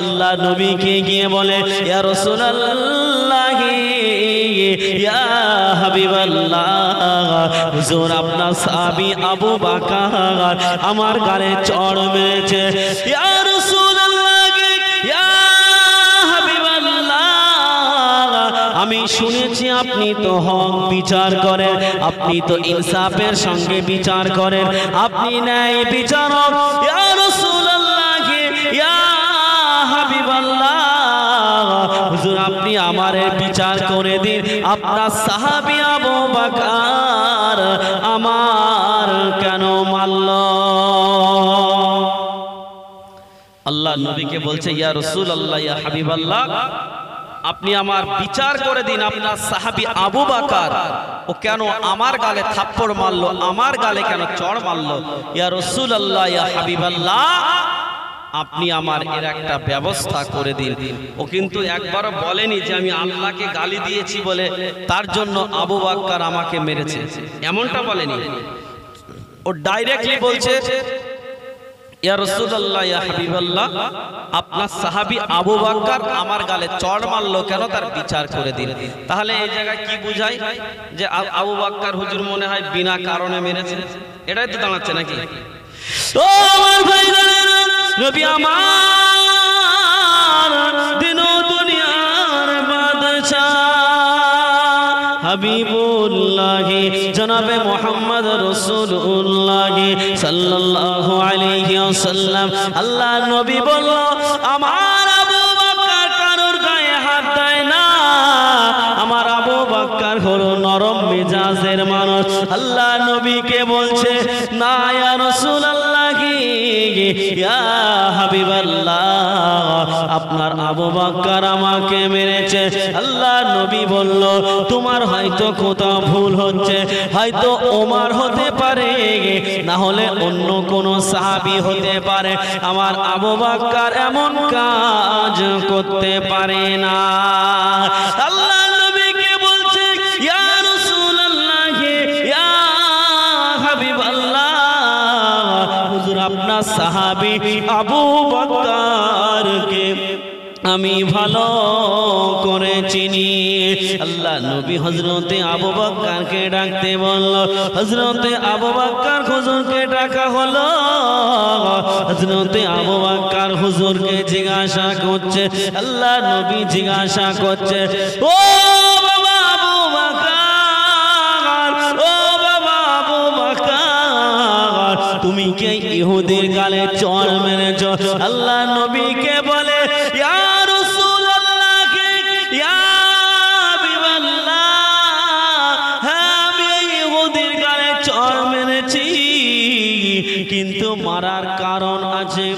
আল্লাহ নবীকে গিয়ে বলে, ইয়া রাসূলুল্লাহ, ইয়া হাবিবাল্লাহ, হুজুর আপনার সাহাবী আবু বকর আমার গালে চড় মেরেছে। ইয়া রাসূলুল্লাহ, ইয়া হাবিবাল্লাহ, আমি শুনেছি আপনি তো হক বিচার করেন, আপনি তো ইনসাফের সঙ্গে বিচার করেন, আপনি ন্যায় বিচারক। ইয়া রাসূলুল্লাহ, ইয়া হাবিবাল্লাহ, হুজুর আপনি আমারে বিচার করে দিন, আপনার সাহাবী আবু বকর আমার কেন মারল? আল্লাহ নবীকে বলছে, ইয়া রাসূলুল্লাহ, ইয়া হাবিবাল্লাহ, আপনি আমার বিচার করে দিন, আপনার সাহাবী আবু বকর ও কেন আমার গালে থাপ্পড় মারলো, আমার গালে কেন চড় মারলো? ইয়া রাসূলুল্লাহ, ইয়া হাবিবাল্লাহ, আপনি আমার এর একটা ব্যবস্থা করে দিন। ও কিন্তু একবারও বলেনি যে আমি আল্লাহকে গালি দিয়েছি বলে তার জন্য আবু বকর আমাকে মেরেছে, এমনটা বলেনি। ও ডাইরেক্টলি বলছে, ইয়া রাসূলুল্লাহ, ইয়া হাবিবাল্লাহ, আপনার সাহাবী আবু বকর আমার গালে চড় মারলো কেন, তার বিচার করে দিন। তাহলে এই জায়গায় কি বুঝায় যে আবু বকর হুজুর মনে হয় বিনা কারণে মেরেছে, এটাই তো দাঁড়াচ্ছে নাকি? ও আমার ভাইরা, নবী আমার দিন ও দুনিয়ার বাদশাহ হাবিবুল্লাহ জনাবে মুহাম্মদ রাসূলুল্লাহ সাল্লাল্লাহু আলাইহি ওয়াসাল্লাম, আল্লাহ নবী বলল, আমার আবু বকর কারোর গায়ে হাত দেয় না, আমার আবু বকর হলো নরম মেজাজের মানুষ। আল্লাহ নবীকে বলছে, না ইয়া রাসূলুল্লাহ, ইয়া হাবিবাল্লাহ, আপনার আবু বকর আমাকে মেরেছে। আল্লাহ নবী বলল, তোমার হয়তো কোথাও ভুল হচ্ছে, হয়তো ওমর হতে পারে, না হলে অন্য কোন সাহাবী হতে পারে, আমার আবু বকর এমন কাজ করতে পারে না। আল্লাহ নবীকে বলছে, ইয়া রাসূলুল্লাহ, ইয়া হাবিবাল্লাহ, হুজুর আপনার সাহাবী আবু বকরকে আমি ভালো করে চিনি। আল্লাহ নবী হযরতে আবু বকরকে ডাকতে বলল। হযরতে আবু বকর হুজুরকে ডাকা হলো। হযরতে আবু বকর হুজুরকে জিজ্ঞাসা করছে, আল্লাহ নবী জিজ্ঞাসা করছে, ও বাবা আবু বকর, ও বাবা আবু বকর, তুমি কি ইহুদির গালে চড় মেরেছ? আল্লাহ নবীকে বলে, ইয়া রাসূলুল্লাহ, ইয়া হাবিবাল্লাহ, হ্যাঁ আমি ইহুদির গালে চড় মেরেছি, কিন্তু মারার কারণ আছে।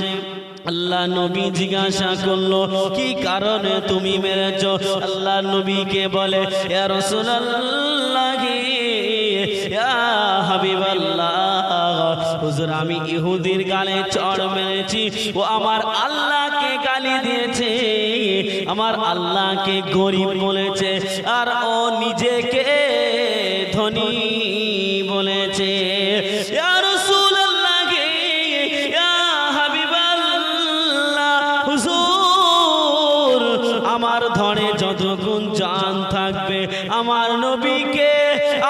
আল্লাহ নবী জিজ্ঞাসা করলো, কি কারণে তুমি মেরেছো? আল্লাহ নবীকে বলে, ইয়া রাসূলুল্লাহ, ইয়া হাবিবাল্লাহ, হুজুর আমি ইহুদির গালে চড় মেরেছি, ও আমার আল্লাহকে গালি দিয়েছে, আমার আল্লাহকে গরিব বলেছে, আর ও নিজেকে ধনী বলেছে। ইয়া রাসূলুল্লাহ, ইয়া হাবিবাল্লাহ, হুজুর আমার ধরে যতক্ষণ জান থাকবে, আমার নবীকে,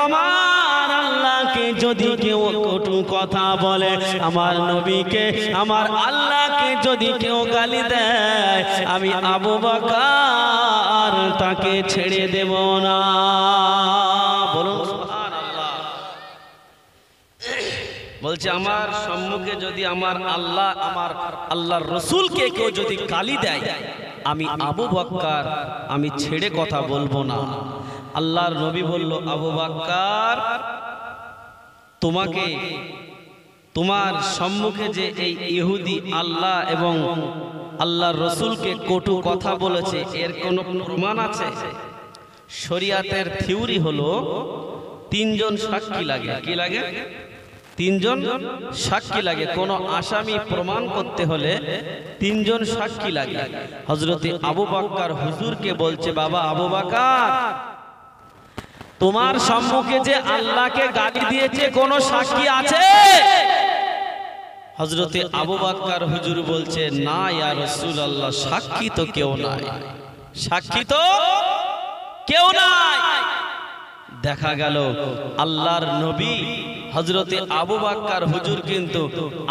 আমার আল্লাহকে যদি কেউ কটু কথা বলে, আমার নবীকে, আমার আল্লাহকে যদি কেউ গালি দেয়, আমি আবু বকর তাকে ছেড়ে দেব না। বলুন সুবহানাল্লাহ। বলছে আমার সম্মুখে যদি আমার আল্লাহ, আমার আল্লাহর রাসূলকে কেউ যদি গালি দেয়, আমি আবু বকর আমি ছেড়ে কথা বলবো না। আল্লাহর নবী বলল, আবু বকর তোমাকে, তোমার সম্মুখে যে এই ইহুদি আল্লাহ এবং আল্লাহর রাসূলকে কটু কথা বলেছে, এর কোনো প্রমাণ আছে? শরিয়াতের থিওরি হলো তিনজন সাক্ষী লাগে। কি লাগে? তিনজন সাক্ষী লাগে। কোন আসামি প্রমাণ করতে হলে তিনজন সাক্ষী লাগে। হযরতে আবু বকর হুজুরকে বলছে, বাবা আবু বকর, তোমার সম্মুখে যে আল্লাহকে গালি দিয়েছে কোন সাক্ষী আছে? হযরতে আবু বকর হুজুর বলছে, না ইয়া রাসূলুল্লাহ, সাক্ষী তো কেউ নাই, সাক্ষী তো কেউ নাই। দেখা গেল আল্লাহর নবী হযরতে আবু বকর হুজুর কিন্তু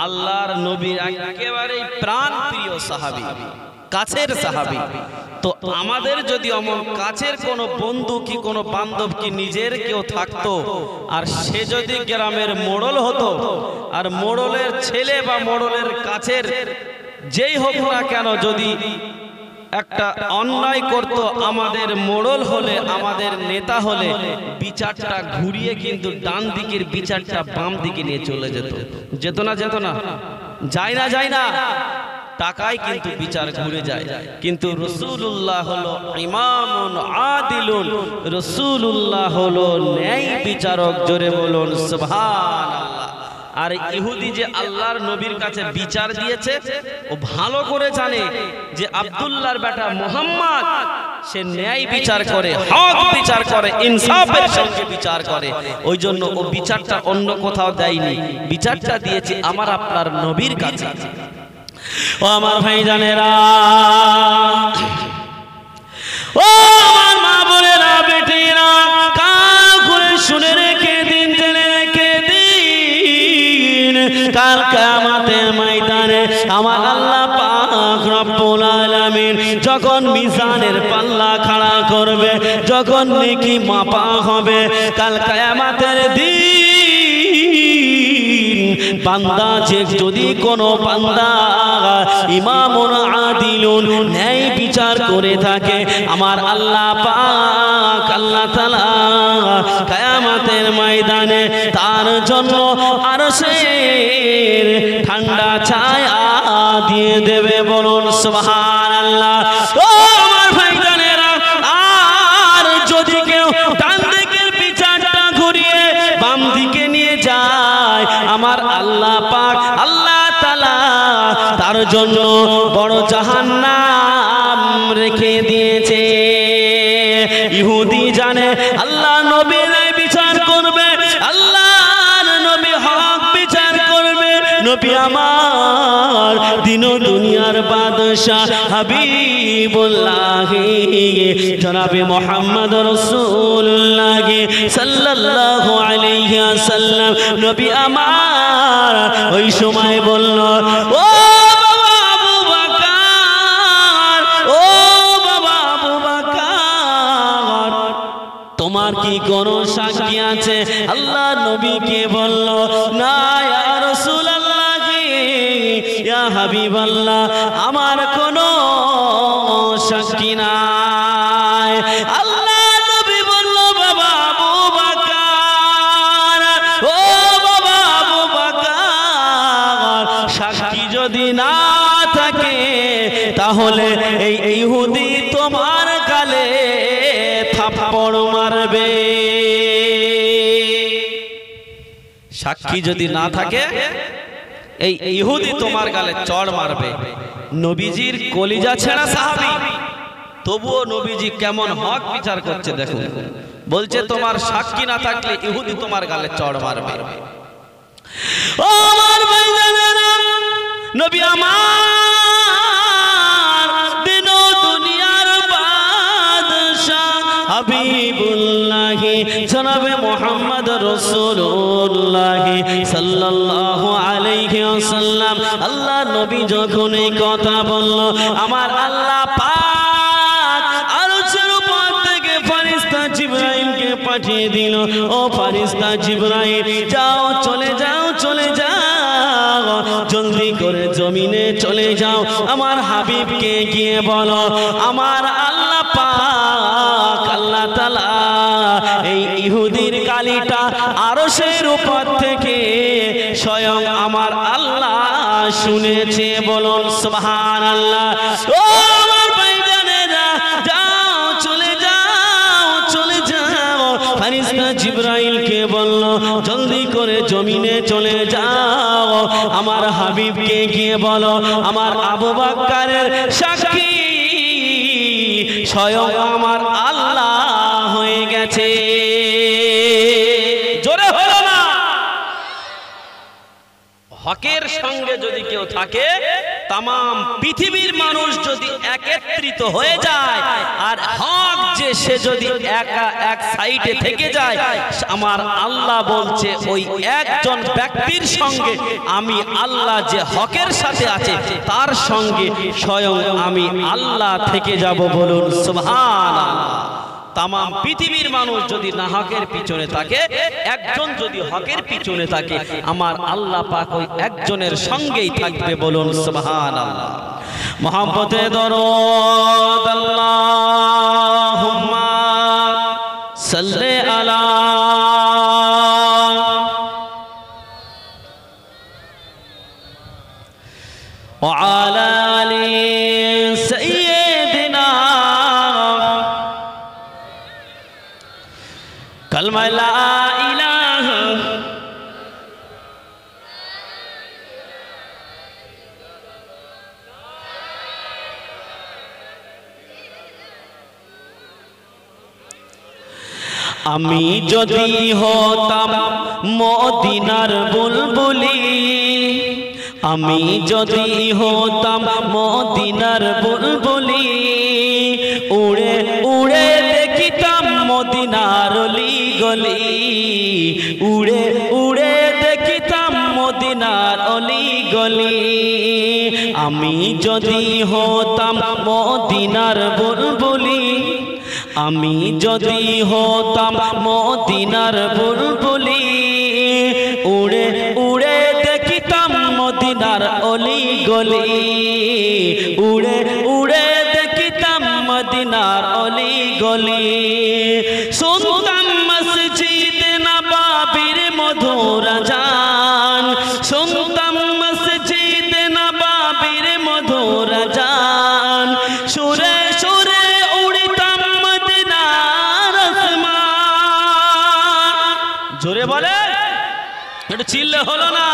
আল্লাহর নবীর একেবারে প্রাণ প্রিয় সাহাবী, কাছের সাহাবী। তো আমাদের যদি অমন কাছের কোনো বন্ধু কি কোনো বান্ধব কি নিজের কেউ থাকতো, আর সে যদি গ্রামের মোড়ল হতো, আর মোড়লের ছেলে বা মোড়লের কাছের যেই হোক না কেন যদি একটা অন্যায় করত, আমাদের মোড়ল হলে, আমাদের নেতা হলে বিচারটা ঘুরিয়ে কিন্তু ডান দিকের বিচারটা বাম দিকে নিয়ে চলে যেত। যেত না? যেত না? যায় না? যায় না? টাকায় কিন্তু বিচার ঘুরে যায়। কিন্তু রাসূলুল্লাহ হলো ইমামুন আদিলুন, রাসূলুল্লাহ হলো ন্যায় বিচারক। জোরে বলুন সুবহানাল্লাহ। আর ইহুদি যে আল্লাহর নবীর কাছে বিচার দিয়েছে, ও ভালো করে জানে যে আব্দুল্লাহর বেটা মুহাম্মদ সে ন্যায় বিচার করে, হক বিচার করে, ইনসাফের সঙ্গে বিচার করে। ওই জন্য ও বিচারটা অন্য কোথাও দেয়নি, বিচারটা দিয়েছে আমার আপনার নবীর কাছে। ও আমার ভাইজানেরা, ও আমার মা বোনেরা, বেটিরা, কান খুলে শুনে রেখে দিন, জেনে রেখে দিন, কাল কিয়ামতের ময়দানে আমার আল্লাহ পাক রব্বুল আলামিন যখন মিজানের পাল্লা খাড়া করবে, যখন নেকি মাপা হবে, কাল কিয়ামতের দিন বান্দা যে যদি কোনো বান্দা ইমামুন আদিলুন ন্যায় বিচার করে থাকে, আমার আল্লাহ পাক আল্লাহ তাআলা কিয়ামতের ময়দানে তার জন্য আরশের ঠান্ডা ছায়া দিয়ে দেবে। বলুন সুবহানাল্লাহ। ও আমার ভাইজানেরা, আর যদি কেউ ডান দিকের বিচারটা ঘুরিয়ে বাম দিকে নিয়ে যায়, আমার আল্লাহ পাক আল্লাহ তাআলা তার জন্য বড় জাহান্নাম রেখে দিয়েছে। ইহুদি জানে আল্লাহ নবী বিচার করবে, আল্লাহর নবী হক বিচার করবে। নবী আমার দিন দুনিয়ার বাদশাহ হাবিবুল্লাহ জনাবে মুহাম্মদ রাসূলুল্লাহ সাল্লাল্লাহু আলাইহি ওয়াসাল্লাম নবী আমার ওই সময় বলল, ও বাবা আবু বকর, ও বাবা আবু বকর, তোমার কি কোনো সাক্ষী আছে? আল্লাহ নবীকে বলল, না ইয়া রাসূলুল্লাহ, ইয়া হাবিবাল্লাহ, আমার কোনো সাক্ষী নাই। আল্লাহ নবী বলল, বাবা আবু বকর, ও বাবা আবু বকর, সাক্ষী যদি না থাকে তাহলে এই ইহুদি তোমার গালে থাপ্পড় মারবে। সাক্ষী যদি না থাকে এই ইহুদি তোমার গালে চড় মারবে। নবীজির কলিজা ছেঁড়া সাহাবী, তবুও নবীজি কেমন হক বিচার করছে দেখুন। বলছে তোমার সাক্ষী না থাকলে ইহুদি তোমার গালে চড় মারবে। ও আমার ভাইজানেরা, নবী আমার দিন দুনিয়ার বাদশাহ হাবিবুল্লাহ জনাবে মুহাম্মদ রাসূলুল্লাহ সাল্লাল্লাহু আলাইহি ওয়াসাল্লাম, আল্লাহ নবী যখন এই কথা বলল, আমার আল্লাহ পাক আরশের উপর থেকে ফেরেশতা জিবরাইলকে পাঠিয়ে দিল। ও ফেরেশতা জিবরাইল, যাও, চলে যাও, চলে যাও, জলদি করে জমিনে চলে যাও, আমার হাবিবকে গিয়ে বলো আমার আল্লাহ পাক আল্লাহ তাআলা এই ইহুদির গালিটা আরশের উপর থেকে স্বয়ং আমার আল্লাহ শুনেছে। বলুন সুবহানাল্লাহ। ও আমার ভাইজানেরা, যাও, চলে যাও, চলে যাও। ফেরেশতা জিবরাইলকে বলল, জলদি করে জমিনে চলে যাও, আমার হাবিবকে গিয়ে বলো আমার আবু বকরের সাক্ষী স্বয়ং আমার আল্লাহ হয়ে গেছে। জোরে হলো না? হকের সঙ্গে যদি কেউ থাকে, তাম পৃথিবীর মানুষ যদি একত্রিত হয়ে যায় আর হক যে সে যদি একা এক সাইডে থেকে যায়, আমার আল্লাহ বলছে ওই একজন ব্যক্তির সঙ্গে আমি আল্লাহ যে হকের সাথে আছে তার সঙ্গে স্বয়ং আমি আল্লাহ থেকে যাব। বলুন সুবহানাল্লাহ। তাম পৃথিবীর মানুষ যদি না হকের পিছনে থাকে, একজন যদি হকের পিছনে থাকে, আমার আল্লাহ পাক ওই একজনের সঙ্গেই থাকবে। বলুন সুবহানাল্লাহ। মুহাম্মদে দরুদ আল্লাহুম্মা সাল্লি আলা ওয়া আলা আলি সাইয়্যিদিনা কালমা লা ইলাহা আমি যদি হতাম মদিনার বুলবুলি, আমি যদি হতাম মদিনার বুলবুলি, উড়ে উড়ে দেখিতাম মদিনার অলি গলি, উড়ে উড়ে দেখিতাম মদিনার অলি গলি। আমি যদি হতাম মদিনার বুলবুলি, আমি যদি হতাম মদিনার বুলবুলি, উড়ে উড়ে দেখিতাম মদিনার অলি গলি, উড়ে উড়ে দেখিতাম মদিনার অলি গলি। শুনতাম মসজিদ নবাবির মধুর আযান, শুনতাম মসজিদ নবাবির মধুর আযান, সুরে সুরে উড়িতাম মদিনার আসমান। জোরে বলে, একটু চিল্লে হলো না।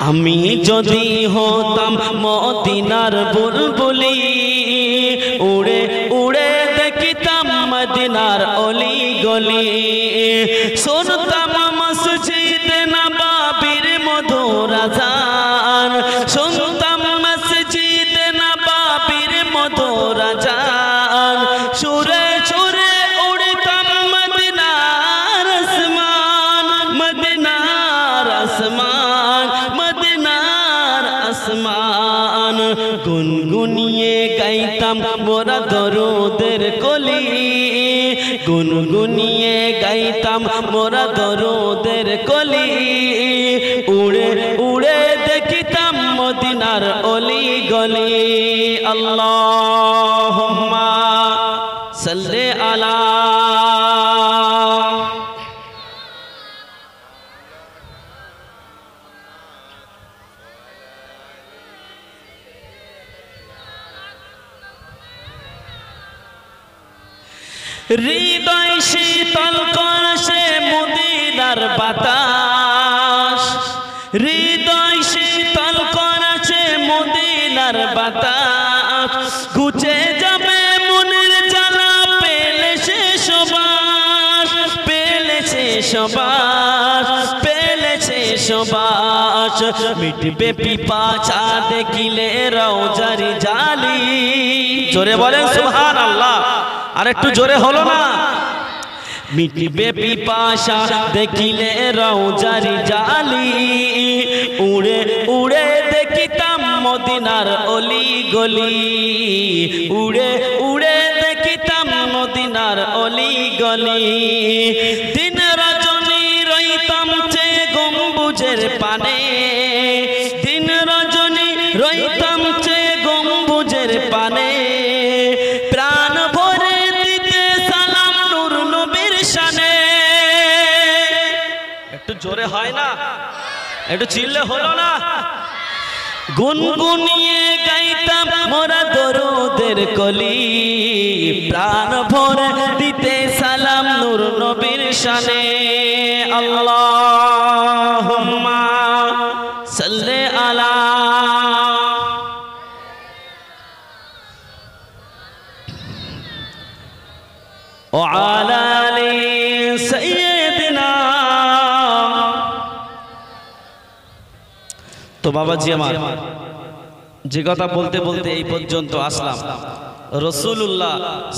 আমি যদি হতাম মদিনার বুলবুলি, উড়ে উড়ে দেখিতাম মদিনার অলি গলি, শুনতাম মসজিদ নবাবির মধুর আযান, শুনতাম মসজিদ নবাবির মধুর আযান, সুরে সুরে উড়িতাম মদিনার আসমান, মদিনার আসমান, মদিনার আসমান। গুনগুনিয়ে গাইতাম মোরা দরুদের কলি, গুনগুনিয়ে গাইতাম মোরা দরুদের কলি, উড়ে উড়ে দেখিতাম মদিনার অলি গলি। আল্লাহুম্মা সাল্লি আলা হৃদয় শীতল করছে মদিনার বাতাস, হৃদয় শীতল করছে মদিনার বাতাস, ঘুচে যাবে মনের জ্বালা পেলে সে সুবাস, পেলে সে সুবাস, পেলে সে সুবাস। মিটবে পিপাসা দেখিলে রওজার জালি। জোরে বলেন সুবহানাল্লাহ। আর একটু জোরে হলো না। মিটবে পিপাসা দেখিলে রওজার জালি, উড়ে উড়ে দেখিতাম মদিনার অলি গলি, উড়ে উড়ে দেখিতাম মদিনার অলি গলি। দিন রজনী রইতাম চে গম্বুজের পানে, দিন রজনী রইতাম চে গম্বুজের পানে, প্রাণ ভরে দিতে সালাম নূর নবীর শানে। একটু জোরে হয় না, একটু চিল্লে হলো না। গুনগুনিয়ে গাইতাম মোরা দরুদের কলি, প্রাণ ভরে দিতে সালাম নূর নবীর শানে। আল্লাহুম্মা সাল্লি আলা ওয়া আলা আলি সাইয়্যিদিনা বাবাজি আমার, যে কথা বলতে বলতে এই পর্যন্ত আসলাম। রাসূলুল্লাহ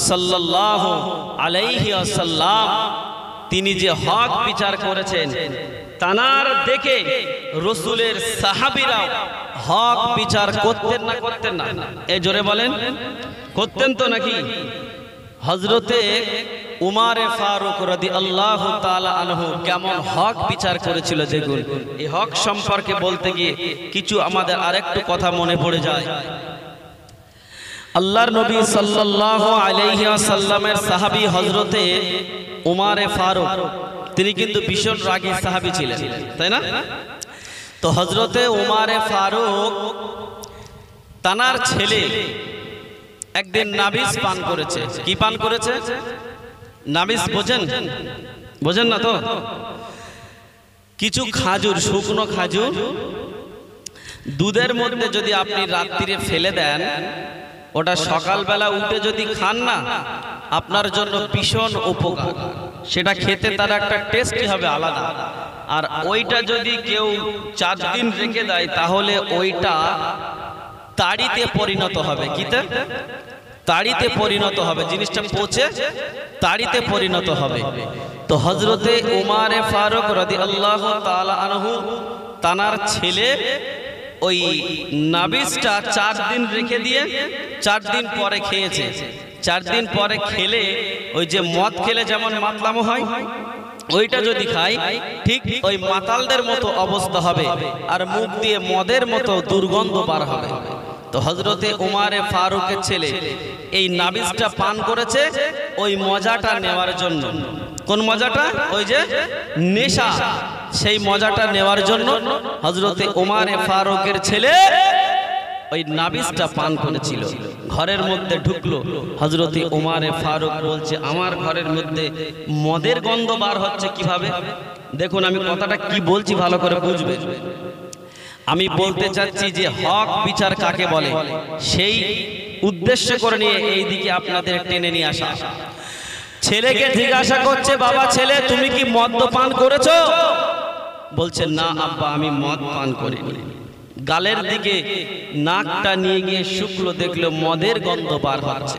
সাল্লাল্লাহু আলাইহি ওয়াসাল্লাম তিনি যে হক বিচার করেছেন, তানার দেখে রাসূলের সাহাবীরাও হক বিচার করতেন না করতেন না? এই জোরে বলেন, করতেন তো নাকি? হযরতে উমারে ফারুক রাদিয়াল্লাহু তাআলা আনহু কেমন হক বিচার করেছিল দেখুন। এই হক সম্পর্কে বলতে গিয়ে কিছু আমাদের আরেকটু কথা মনে পড়ে যায়। আল্লাহর নবী সাল্লাল্লাহু আলাইহি ওয়াসাল্লামের সাহাবী হযরতে উমারে ফারুক, তিনি কিন্তু ভীষণ রাগী সাহাবী ছিলেন, তাই না? তো হযরতে উমারে ফারুক তানার ছেলে একদিন নাবিস পান করেছে। কি পান করেছে? নাবিস বোঝেন? বোঝেন না তো? কিছু খাজুর, শুকনো খাজুর দুধের মধ্যে যদি আপনি রাত্রিরে ফেলে দেন, ওটা সকালবেলা উঠে যদি খান না, আপনার জন্য ভীষণ উপকার। সেটা খেতে তার একটা টেস্টই হবে আলাদা। আর ওইটা যদি কেউ 4 দিন রেখে দেয়, তাহলে ওইটা তাড়িতে পরিণত হবে। কিতে? তাড়িতে পরিণত হবে। জিনিসটা পচে তাড়িতে পরিণত হবে। তো হযরতে উমারে ফারুক রাদিয়াল্লাহু তাআলা আনহু তানার ছেলে ওই নাবিসটা 4 দিন রেখে দিয়ে 4 দিন পরে খেয়েছে। 4 দিন পরে খেলে ওই যে মদ খেলে যেমন মাতলামো হয়, ওইটা যদি খাই ঠিক ওই মাতালদের মতো অবস্থা হবে, আর মুখ দিয়ে মদের মতো দুর্গন্ধ বার হবে। তো হযরতে উমারে ফারুকের ছেলে এই নাবিসটা পান করেছে ওই মজাটা নেওয়ার জন্য। কোন মজাটা? ওই যে নেশা, সেই মজাটা নেওয়ার জন্য হযরতে উমারে ফারুকের ছেলে ওই নাবিসটা পান করেছিল। ঘরের মধ্যে ঢুকলো, হযরতে উমারে ফারুক বলছে, আমার ঘরের মধ্যে মদের গন্ধ বার হচ্ছে কিভাবে? দেখুন আমি কথাটা কি বলছি ভালো করে বুঝবে। আমি বলতে চাচ্ছি যে হক বিচার কাকে বলে, সেই উদ্দেশ্য করে নিয়ে এই দিকে আপনাদের টেনে নিয়ে আসা। ছেলেকে জিজ্ঞাসা করছে, বাবা ছেলে তুমি কি মদ পান করেছো? বলছে, না আব্বা আমি মদ পান করিনি। গালের দিকে নাকটা নিয়ে গিয়ে শুকলো, দেখলো মদের গন্ধ বার হচ্ছে,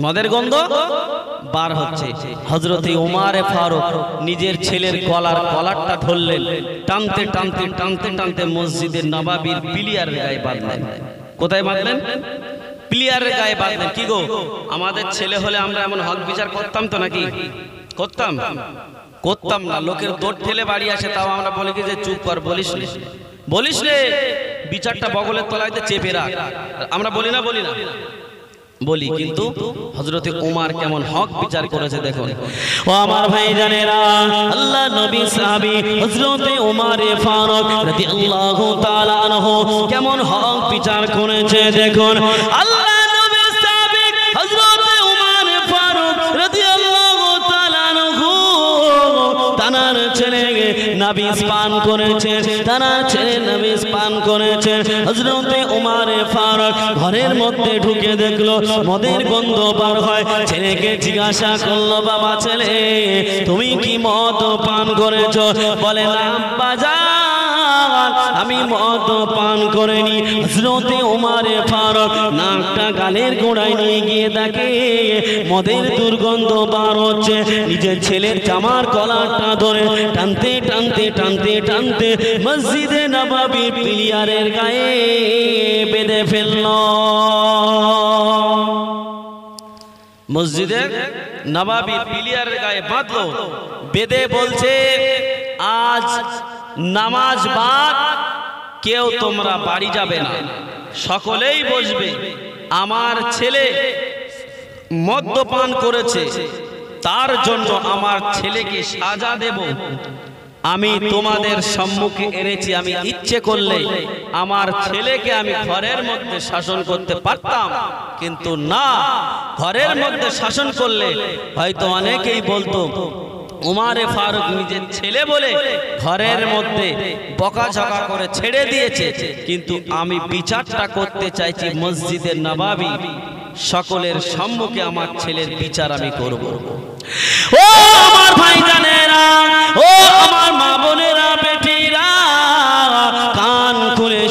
মদের গন্ধ বার হচ্ছে। হযরতে উমারে ফারুক নিজের ছেলের কলারটা ধরলেন, টানতে টানতে টানতে টানতে মসজিদের নবাবীর পিলিয়ারের গায়ে বাঁধলেন। কোথায় বাঁধলেন? পিলিয়ারের গায়ে বাঁধলেন। কি গো, আমাদের ছেলে হলে আমরা এমন হক বিচার করতাম তো নাকি? করতাম? করতাম না। লোকের দৌড় ঠেলে বাড়ি আসে, তাও আমরা বলি কি যে চুপ কর, বলিস নে, বলিস নে, বিচারটা বগলের তলায় চেপে রাখ। আমরা বলি না? বলি না? বলি। কিন্তু হযরতে উমার কেমন হক বিচার করেছে দেখুন। ও আমার ভাইজানেরা, আল্লাহ নবী সাহাবী হযরতে উমারে ফারুক রাদিয়াল্লাহু তাআলা আনহু কেমন হক বিচার করেছে দেখুন। আল্লাহ নবী সাহাবী হযরতে উমারে ফারুক রাদিয়াল্লাহু তাআলা আনহু তানার ছেলে নাবিস পান করেছে, তানার ছেলে নাবিস পান করেছে। হযরতে উমারে ফারুক ঘরের মধ্যে ঢুকে দেখলো মদের গন্ধ বার হয়। ছেলেকে জিজ্ঞাসা করলো, বাবা ছেলে তুমি কি মদ পান করেছো? বলে, না আব্বা জান আমি মদ পান করিনি। হযরতে উমারে ফারুক নাকটা গালের গোড়ায় নিয়ে গিয়ে দেখে মদের দুর্গন্ধ বার হচ্ছে। নিজের ছেলের জামার কলারটা ধরে টানতে টানতে টানতে টানতে মসজিদে নববীর পিলিয়ারের গায়ে বেঁধে ফেলল। মসজিদের নববীর পিলিয়ারের গায়ে বাঁধলো, বেঁধে বলছে, আজ নামাজ বাদ, কেউ তোমরা বাড়ি যাবে না, সকলেই বসবে। আমার ছেলে মদ্যপান করেছে, তার জন্য আমার ছেলেকে সাজা দেব। আমি তোমাদের সম্মুখে এনেছি, আমি ইচ্ছে করলে আমার ছেলেকে আমি ঘরের মধ্যে শাসন করতে পারতাম, কিন্তু না, ঘরের মধ্যে শাসন করলে হয়তো অনেকেই বলতো উমারে ফারুক নিজের ছেলে বলে ঘরের মধ্যে বকাঝকা করে ছেড়ে দিয়েছে, কিন্তু আমি বিচারটা করতে চাইছি মসজিদের নববী, সকলের সম্মুখে আমার ছেলের বিচার আমি করব। ও আমার ভাইজানেরা, ও আমার মা বোনেরা, বেটিরা, কান খুলে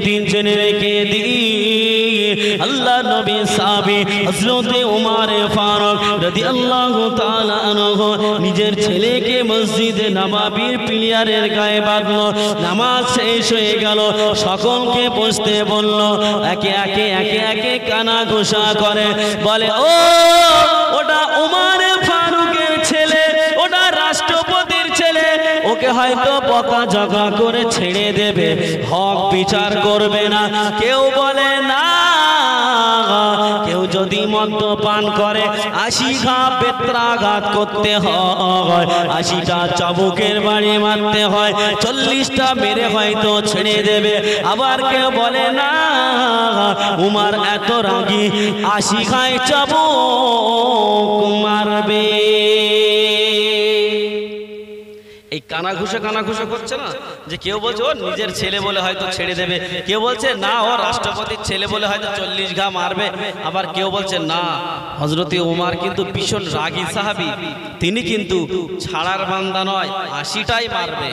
দিন, জেনে রেখে দিন। আল্লাহ নবী সাহাবী হযরতে ওমর ফারুক রাদিয়াল্লাহু তাআলা আনহু নিজের ছেলেকে মসজিদে নববীর পিলিয়ারের গায়ে বাঁধলো। নামাজ শেষ হয়ে গেল, সকলকে বসতে বলল। একে একে কানা ঘোষা করে, বলে ও ওটা ওমর ফারুকের ছেলে, ওটা রাষ্ট্রপতির ছেলে, ওকে হয়তো বকাঝকা করে ছেড়ে দেবে, হক বিচার করবে না। কেউ বলে না, কেউ যদি মদ্যপান করে 80টা বেত্রাঘাত করতে হয়, 80টা চাবুকের বাড়ি মারতে হয়, 40টা মেরে হয়তো ছেড়ে দেবে। আবার কেউ বলে না, উমর এত রাগী, 80 খায় চাবুক মারবে। এই কানাঘুষা করছে না, যে কেউ বলছে ও নিজের ছেলে বলে হয়তো ছেড়ে দেবে, কেউ বলছে না ও রাষ্ট্রপতির ছেলে বলে হয়তো 40 ঘা মারবে, আবার কেউ বলছে না হযরতে ওমর কিন্তু ভীষণ রাগী সাহাবী, তিনি কিন্তু ছাড়ার বান্দা নয়, 80টাই মারবে।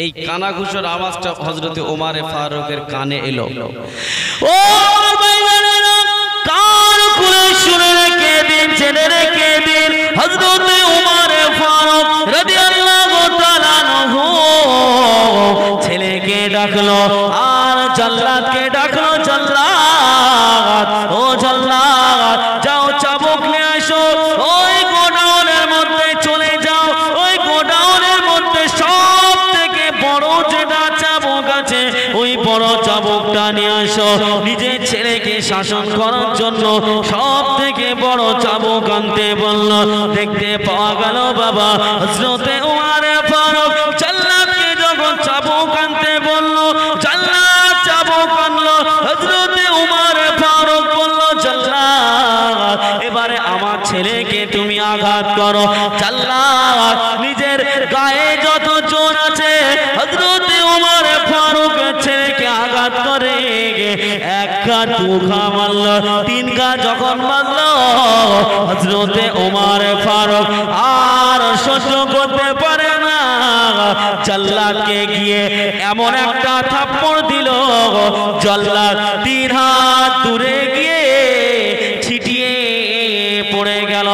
এই কানাঘুষার আওয়াজটা হযরতে ওমর ফারুকের কানে এলো। ও ভাইরা, কান খুলে শুনে রেখে দিন, জেনে রেখে দিন, হযরতে ওমর ফারুক রাদিয়াল্লাহু তাআলা আনহু ছেলেকে ডাকলো আর জল্লাদকে ডাকলো। জল্লাদ, ও জল্লাদ, যাও চাবুক নিয়ে আসো, ওই গোডাউনের মধ্যে চলে যাও, ওই গোডাউনের মধ্যে সব থেকে বড় যেটা চাবুক আছে ওই বড় চাবুকটা নিয়ে আসো। নিজের ছেলেকে শাসন করার জন্য সব থেকে বড় চাবুক আনতে বলল। দেখতে পাওয়া গেল বাবা হযরতে ওমর ফারুক জল্লাদকে যখন চাবুক আনতে বলল, জল্লাদ চাবুক আনলো। হযরতে ওমর ফারুক বলল, জল্লাদ এবারে আমার ছেলেকে তুমি আঘাত করো। জল্লাদ নিজের গায়ে যত জোর আছে হযরতে ওমর ফারুক ছেলেকে আঘাত করে 1 ঘা 2 ঘা মারল, 3 ঘা যখন মারল হযরতে ওমর ফারুক আর সহ্য করতে পারে না, জল্লাদকে গিয়ে এমন একটা থাপ্পড় দিল, জল্লাদ 3 হাত দূরে গিয়ে ছিটিয়ে পড়ে গেল।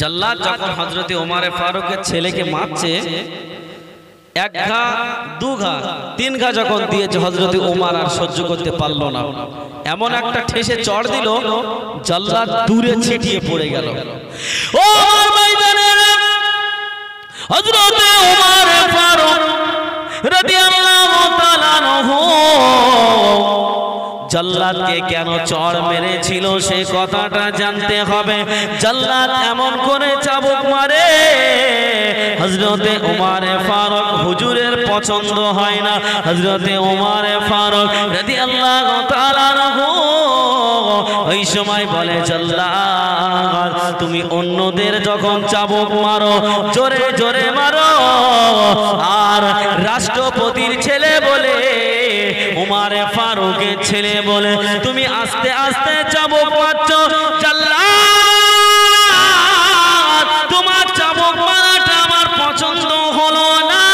জল্লাদ যখন হযরতে ওমর ফারুকের ছেলেকে মারছে, 1 ঘা 2 ঘা 3 ঘা যখন দিয়েছে হযরতে ওমর আর সহ্য করতে পারল না, এমন একটা ঠেসে চড় দিল, জল্লাদ দূরে ছিটিয়ে পড়ে গেল। ও ভাইজানেরা, হযরতে ওমর ফারুক রাদিয়াল্লাহু তাআলা আনহু জল্লাদকে কেন চড় মেরেছিল সে কথাটা জানতে হবে। জল্লাদ এমন করে চাবুক মারে, হযরতে ওমর ফারুক হুজুরের পছন্দ হয় না। হযরতে ওমর ফারুক রাদিয়াল্লাহু তাআলা আনহু ওই সময় বলে, জল্লাদ তুমি অন্যদের যখন চাবুক মারো জোরে জোরে মারো, আর রাষ্ট্রপতির ছেলে বলে ওমর ফারুকের ছেলে বলে তুমি আস্তে আস্তে চাবুক মারছো। জল্লাদ তোমার চাবুক মারাটা আমার পছন্দ হলো না।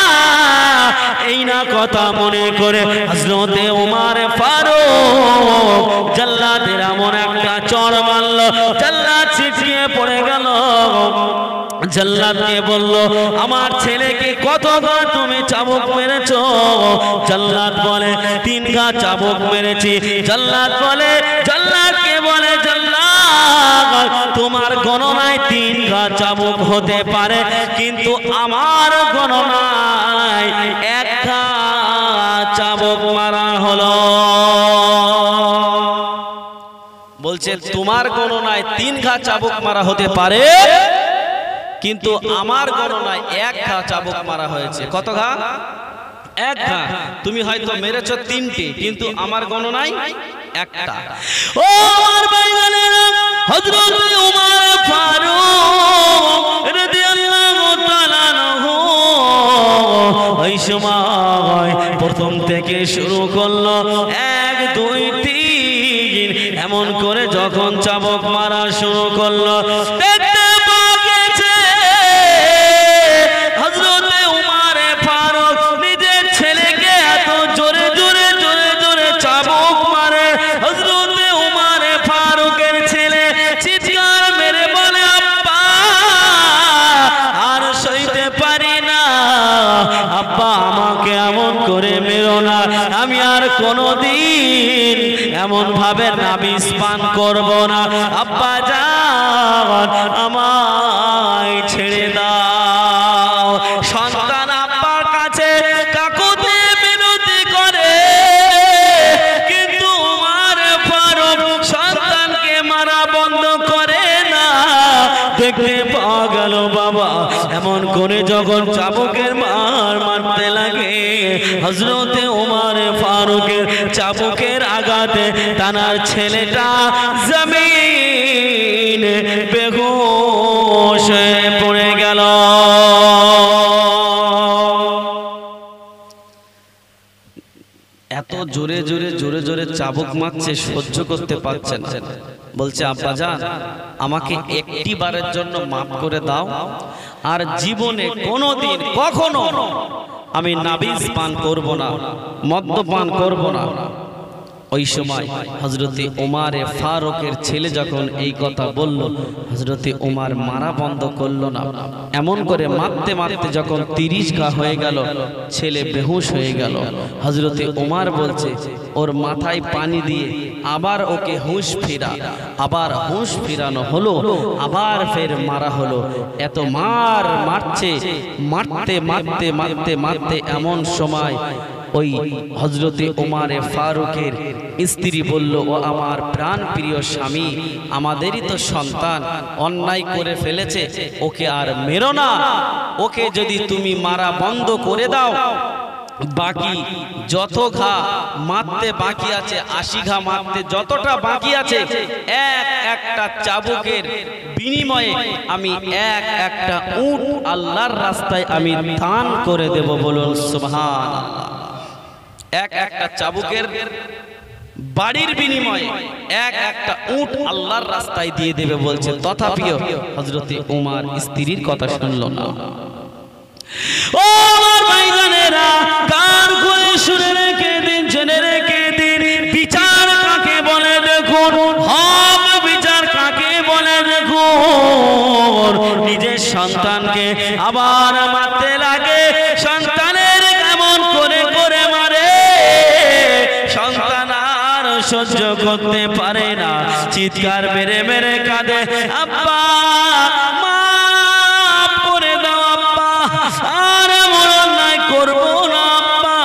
এই না কথা মনে করে হযরতে ওমর ফারুক জল্লাদের এমন একটা চড় মারল, জল্লাদ ছিটকে পড়ে গেল। জল্লাদকে বলল, আমার ছেলেকে কত ঘা তুমি চাবুক মেরেছো? জল্লাদ বলে, 3 ঘা চাবুক মেরেছি। জল্লাদ বলে, জল্লাদকে বলে, জল্লাদ তোমার গণনায় 3 ঘা চাবুক হতে পারে, কিন্তু আমার গণনায় 1 ঘা চাবুক মারা হলো। বলছে তোমার গণনায় 3 ঘা চাবুক মারা হতে পারে, কিন্তু আমার গণনায় 1 ঘা চাবুক মারা হয়েছে। কত ঘা? 1 ঘা। তুমি হয়তো মেরেছো 3টে, কিন্তু আমার গণনায় 1টা। ও আমার ভাইজানেরা, হযরত ওমর ফারুক রাদিয়াল্লাহু তাআলা আনহু ওই সময় প্রথম থেকে শুরু করলো 1 2 3 এমন করে যখন চাবুক মারা শুরু করলো, দেখতে পাওয়া গেছে হযরতে ওমর ফারুক নিজের কোনদিন এমন ভাবে নাবিস পান করব না। আব্বা জান আমায় ছেড়ে দাও। সন্তান আব্বার কাছে কাকুতি মিনতি করে, কিন্তু উমর ফারুক সন্তানকে মারা বন্ধ করে না। দেখতে পাওয়া গেল বাবা এমন করে যখন চাবুকের মারতে লাগে, হযরতে উমর ফারুকের চাবুকের আঘাতে তানার ছেলেটা জমিনে বেহুশ হয়ে পড়ে গেল। এত জোরে জোরে জোরে জোরে চাবুক মারছে, সহ্য করতে পারছেন। বলছে আব্বা জান আমাকে একটি বারের জন্য মাফ করে দাও, আর জীবনে কোনোদিন কখনো আমি নাবিজ পান করব না, মদ্যপান করব না। ওই সময় হযরতে উমর ফারুকের ছেলে যখন এই কথা বলল, হযরতে উমর মারা বন্ধ করলো না। এমন করে মারতে মারতে যখন 30 ঘা হয়ে গেল, ছেলে বেহুশ হয়ে গেল। হযরতে উমর বলছে ওর মাথায় পানি দিয়ে আবার ওকে হুঁশ ফিরা, আবার হুঁশ ফিরানো হলো, আবার ফের মারা হলো। এত মারছে, মারতে মারতে মারতে মারতে এমন সময় ওই হযরতে উমর ফারুকের স্ত্রী বলল, ও আমার প্রাণ প্রিয় স্বামী, আমাদেরই তো সন্তান, অন্যায় করে ফেলেছে, ওকে আর মেরো না। ওকে যদি তুমি মারা বন্ধ করে দাও, বাকি যত ঘা মারতে বাকি আছে, 80 ঘা মারতে যতটা বাকি আছে, একটা চাবুকের বিনিময়ে আমি একটা উট আল্লাহর রাস্তায় আমি দান করে দেব। বলুন সুবহানাল্লাহ। একটা চাবুকের বাড়ির বিনিময়ে একটা উট আল্লাহর রাস্তায় দিয়ে দেবে বলছে। তথাপিও হযরতে উমর স্ত্রীর কথা শুনলো না। ও আমার ভাইজানেরা, কান খুলে শুনে রেখে দিন, জেনে রেখে দিন, বিচার কাকে বলে দেখুন, হক বিচার কাকে বলে দেখুন। নিজের সন্তানকে আবার মারতে লাগে, সন্তানের কেমন করে করে মারে, সন্তান আর সহ্য করতে পারে না, চিৎকার মেরে মেরে কাঁদে, আব্বা মাফ করে দাও আব্বা, আর এমন অন্যায় করবো না আব্বা।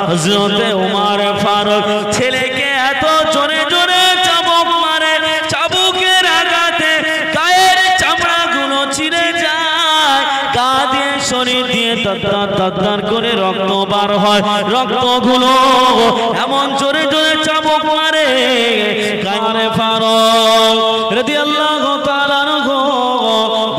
হযরতে উমর ফারুক ছেলেকে এত জোরে জোরে চাবুক মারে, চাবুকের আঘাতে গায়ের চামড়াগুলো ছিঁড়ে যায়, গা দিয়ে শরীর দিয়ে তত্তর করে রক্ত বার হয়, রক্তগুলো এমন জোরে জোরে চাবুক মারে। উমর ফারুক রাদিয়াল্লাহু তাআলা আনহু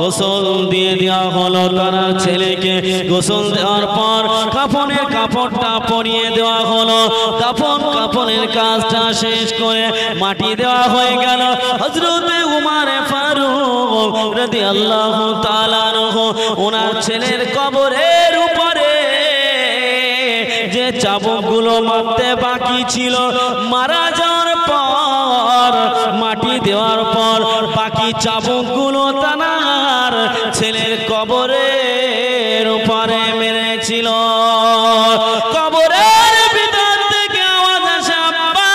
গোসল দিয়ে দেওয়া হলো তার ছেলেকে। গোসল দেওয়ার পর কাফনের কাপড়টা পরিয়ে দেওয়া হলো, কাফনের কাজটা শেষ করে মাটি দেওয়া হয়ে গেল। হযরতে উমর ফারুক রাদিয়াল্লাহু তাআলা আনহু ওনার ছেলের কবরের উপরে যে চাবুকগুলো মারতে বাকি ছিল, মারা যাওয়ার পর মাটি দেওয়ার পর বাকি চাবুকগুলো তার ছেলের কবরের উপরে মেরেছিল। কবরের ভিতর থেকে আওয়াজ আসে, আব্বা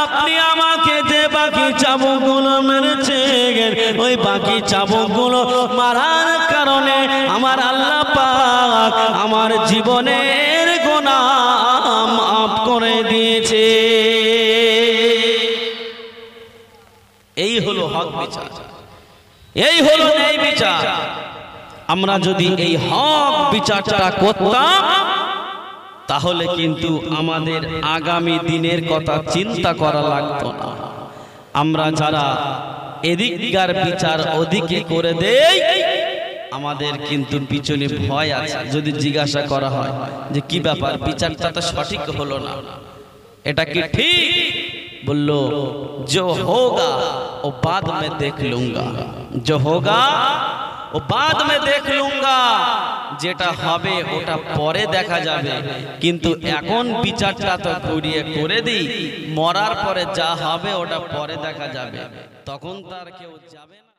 আপনি আমাকে যে বাকি চাবুকগুলো মেরেছেন, ওই বাকি চাবুকগুলো মারার কারণে আমার আল্লাহ পাক আমার জীবনের গুনাহ মাফ করে দিয়েছে। এই হলো হক বিচার, এই হলো ন্যায় বিচার। আমরা যদি এই হক বিচারটা করতাম, তাহলে কিন্তু আমাদের আগামী দিনের কথা চিন্তা করা লাগতো না। আমরা যারা এদিককার বিচার ওদিকে করে দেই, আমাদের কিন্তু পিছনে ভয় আছে। যদি জিজ্ঞাসা করা হয় যে কি ব্যাপার, বিচারটা তো সঠিক হলো না, এটা কি ঠিক? बोलो जो होगा वो बाद में देख लूंगा, जो होगा वो बाद में देख लूंगा, যেটা হবে ওটা পরে দেখা যাবে, কিন্তু এখন বিচারটা তো ঘুরিয়ে করে দিই, মরার পরে যা হবে ওটা পরে দেখা যাবে, তখন তার কেউ যাবে না।